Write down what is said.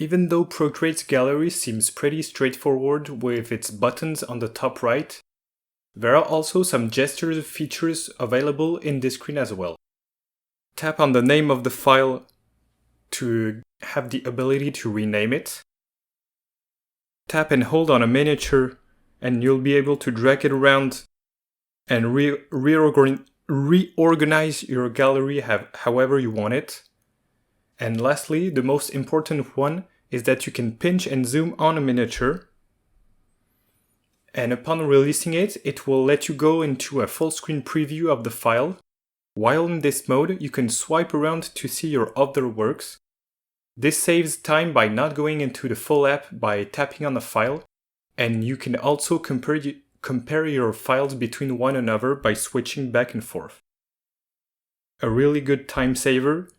Even though Procreate's gallery seems pretty straightforward with its buttons on the top right, there are also some gesture features available in this screen as well. Tap on the name of the file to have the ability to rename it. Tap and hold on a miniature and you'll be able to drag it around and reorganize your gallery however you want it. And lastly, the most important one is that you can pinch and zoom on a miniature. And upon releasing it, it will let you go into a full screen preview of the file. While in this mode, you can swipe around to see your other works. This saves time by not going into the full app by tapping on a file, and you can also compare your files between one another by switching back and forth. A really good time saver